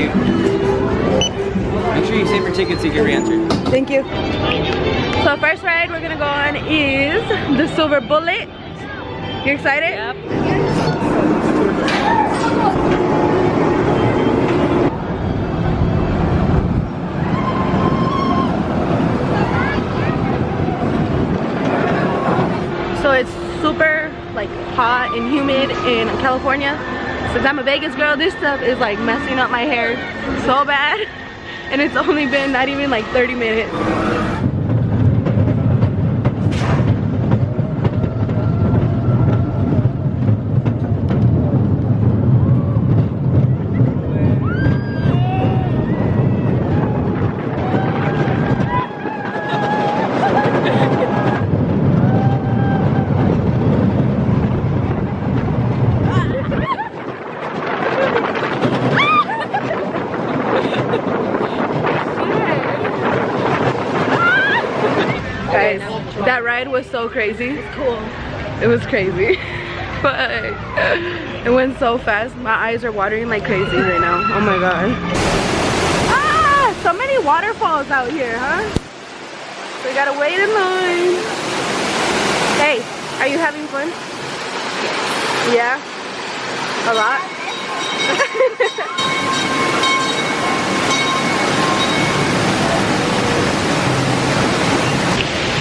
you. Make sure you save your tickets so you get re-entered. Thank you. So first ride we're gonna go on is the Silver Bullet. You excited? Yep. So it's super like hot and humid in California. Since I'm a Vegas girl, this stuff is like messing up my hair so bad. And it's only been not even like 30 minutes. Guys, that ride was so crazy. It's cool. It was crazy. But it went so fast. My eyes are watering like crazy right now. Oh my god. Ah! So many waterfalls out here, huh? We gotta wait in line. Hey, are you having fun? Yeah? A lot?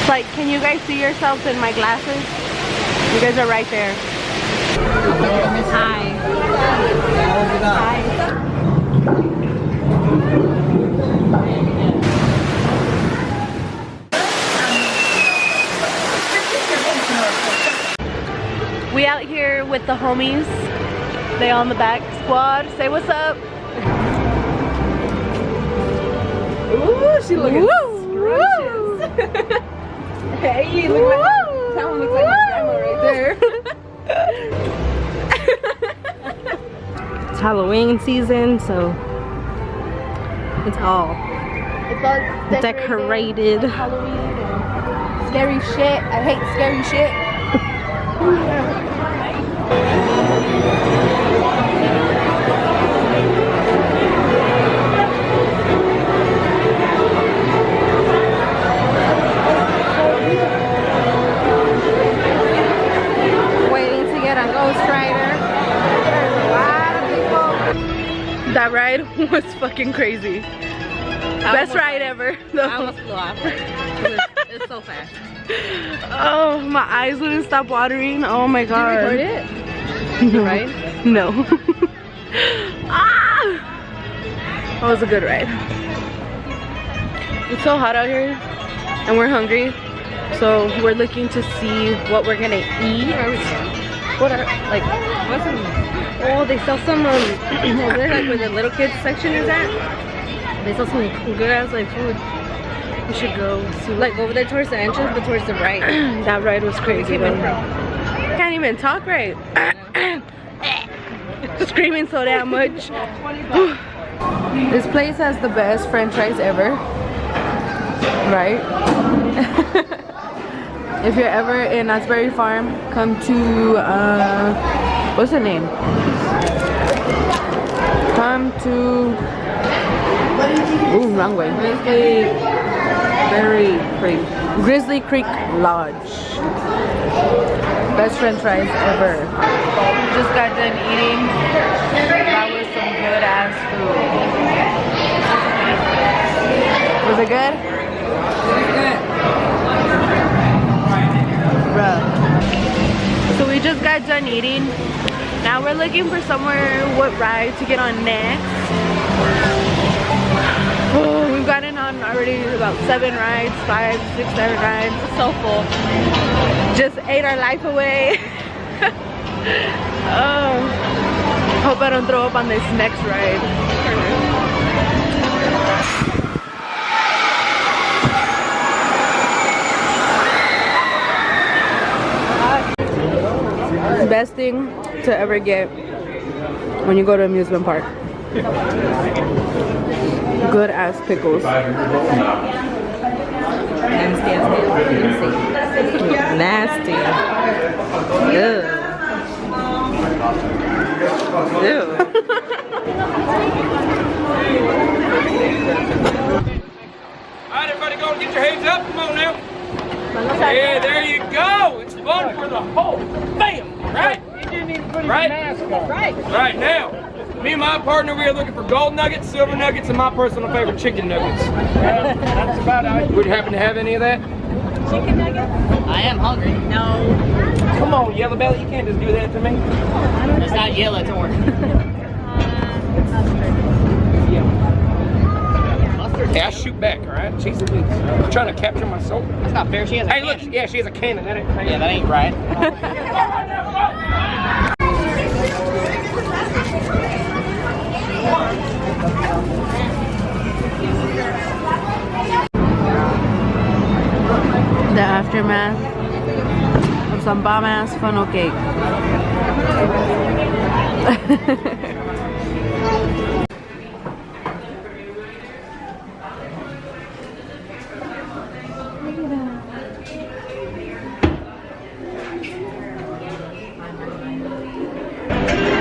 Like, can you guys see yourselves in my glasses? You guys are right there. Hi. We out here with the homies. They on the back squad. Say what's up. Ooh, she looking scrumptious. Hey, look like that one looks like my grandma right there. It's Halloween season, so it's all decorated. Halloween and scary shit. I hate scary shit. That ride was fucking crazy. Best ride ever. I almost flew off. It's so fast. Oh, my eyes wouldn't stop watering. Oh my god. Did you record it? No. Right? No. Ah! That was a good ride. It's so hot out here and we're hungry. So we're looking to see what we're gonna eat. What are, like, What's in oh, they sell some, over there, like where the little kids section is at? They sell some good ass like food. we should go see. Like over there towards the entrance, but towards the right. That ride was crazy though. I can't even talk right. Screaming so damn much. This place has the best french fries ever. Right? If you're ever in Asbury Farm, come to, what's the name? Come to, ooh, wrong way. Grizzly Creek Lodge. Best french fries ever. Just got done eating. That was some good ass food. Was it good? Bruh. So we just got done eating. Now we're looking for somewhere, what ride to get on next. Oh, we've gotten on already about 7 rides, 5, 6, 7 rides. So full. Just ate our life away. Oh, hope I don't throw up on this next ride. Best thing to ever get when you go to amusement park. Good ass pickles. Nasty. Ew. Ew. for the whole family, right? He didn't even put his Right. mask on. Right now, me and my partner, we are looking for gold nuggets, silver nuggets, and my personal favorite, chicken nuggets. Well, that's about all. Would you happen to have any of that? Chicken nuggets? I am hungry. No. Come on, Yellow Belly, you can't just do that to me. It's not yellow, it's orange. Mustard. Hey, I shoot back, all right? She's trying to capture my soul. It's not fair. She has a Hey, look, cannon. yeah, she has a cannon. That ain't Yeah, that ain't right. The aftermath of some bomb ass funnel cake.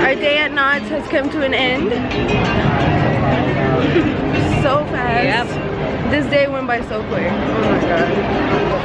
Our day at Knott's has come to an end. So fast. This day went by so quick. Oh my god.